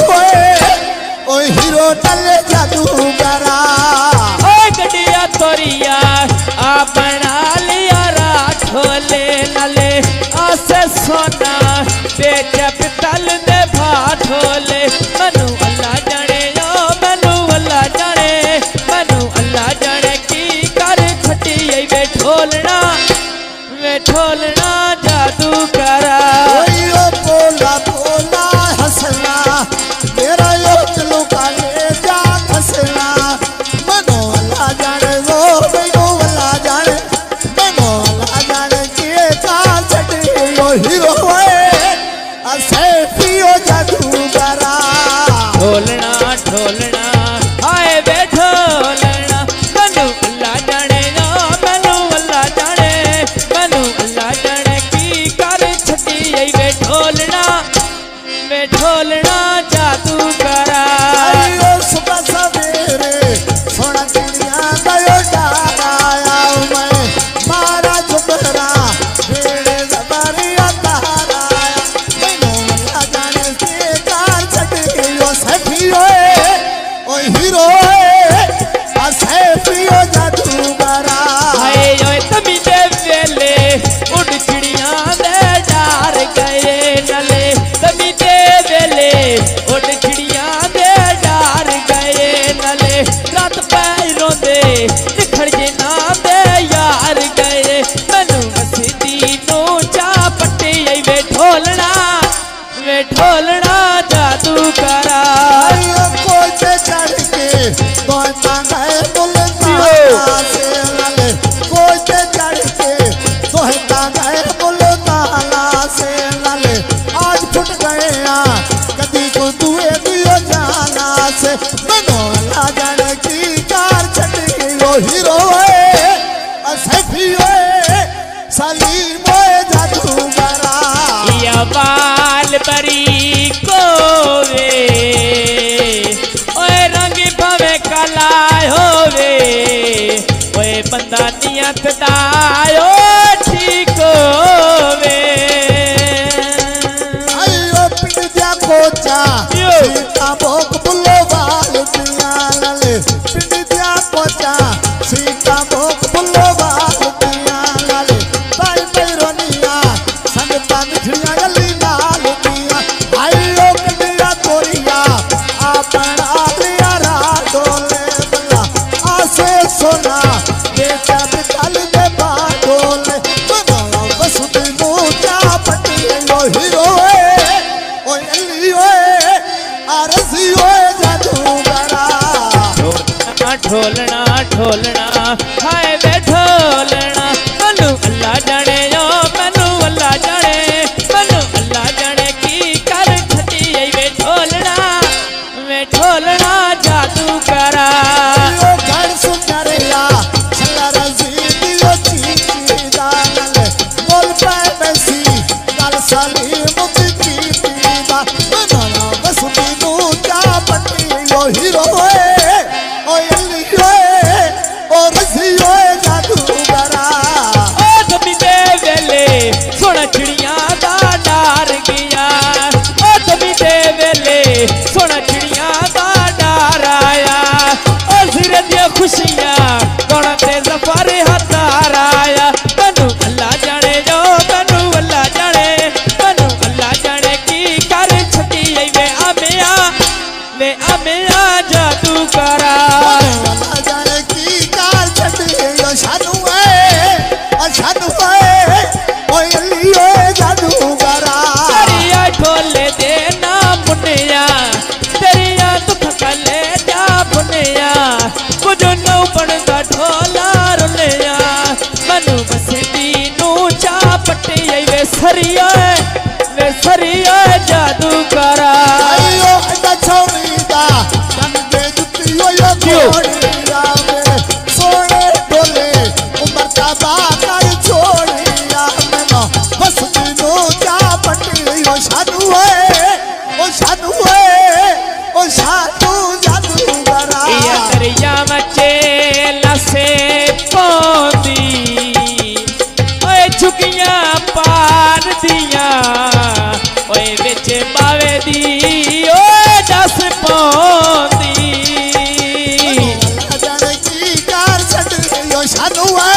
ओ hero नले जादूगरा गडिया तोरिया आ बना लिया राठोले नले आसे सोना बेच पितल दे भाठोले मनु अल्लाह जाने ओ मनु अल्लाह जाने मनु अल्लाह जाने की कर छटी वे ढोलना जादू करा ओ बोला बोला हंसना मेरा यो चलो काले जा हंसना मनो अल्लाह जाने वो मनो अल्लाह जाने मनो अल्लाह जाने के का छटी यो हीरो असे पियो जादूगरा ढोलना ढोलना हाय वे ढोलना मनु अल्लाह जाने ओ मनु अल्लाह जाने मनु अल्लाह जाने की कर छटी वे ढोलना जादू करा आयो सुबह सवेरे सोना चिड़िया गयो डाराया मैं मारा जुबरा भेड़े जबरिया ताराया मैनो अल्लाह जाने के कार छटी यो सफियो ओ हीरो असफियो जादूगरा हाय ओए तमी दे वेले उड़ चिड़िया दे डार गए नले तमी दे वेले उड़ चिड़िया दे डार गए नले रात पैरों दे निखड़ जे ना दे यार गए मनु मसीदी नो चा पट्टे वे ढोलना जादू करा आयो कोचे चढ़ के तोता गए बुलता से नले कोचे चढ़ के तोता गए बुलता से नले आज फुट गए कदी को दुए दियो जाना से मनो अल्लाह जाने की कार छट गयो हीरो असफियो सलीम जादूगरा या बाल बरी को वे ओए रंग भवे कला होवे ओए बंदा नियत दायो ठीक होवे आयो पिंड जा कोचा सीता भोग बुलो बाल दिया नले पिंड जा कोचा सीता भोग बुलो बाल दिया नले पाई पैरोनिया संगता मिठिया गली नाल दिया आयो कदिया तोरिया अपना लिया राडोले बल्ला आसे सोना बेचा बितल दे बाडोले बना बस दिनो जा पटी लो हीरो ओ एलियो आरसी ओ जादूगरा ढोलना ढोलना हाय वे ढोलना मनु अल्लाह जाने ओ मनु अल्लाह जाने मनु अल्लाह जाने की कर छटी वे ढोलना जादू करा ओ घर सुंदरिया सलर जीदियो चीची दानले बोल पाए बेसी गल साली मुक्ति कीतीदा मना बस दिनो जा पटी लो हीरो ओ एलियो ओ रसियो जादूगरा ओ तमी दे वेले सोना चिड़िया दा डार गया ओ तमी दे वेले सोना चिड़िया दा डार आया ओ सिरे दी खुशियां कौन ते जफर हतार आया मनु अल्लाह जाने जो मनु अल्लाह जाने की कर छटी वे अमिया जादू करा अल्लाह जाने की कार छट गयो शानू है ओ एलियो जादूगरा तेरिया ढोले दे ना मुनिया तेरिया दुख कले जा बुनिया कुछ नौ बनदा ढोला रुनिया मनु बसदी नू चा पट्टी वे सरिया जादू करा आयो अड्डा छोड़ीदा तन दे जुतियो यो छोड़ीदा मेरे सोने डोले उमर का बाकर छोड़ीदा मनो बस दिनो जा पटी यो शानू जादूगरा या दरिया मचे लसे पौंदी ओए झुकियां पार दिया ओए विच बावे दी ओ सानू है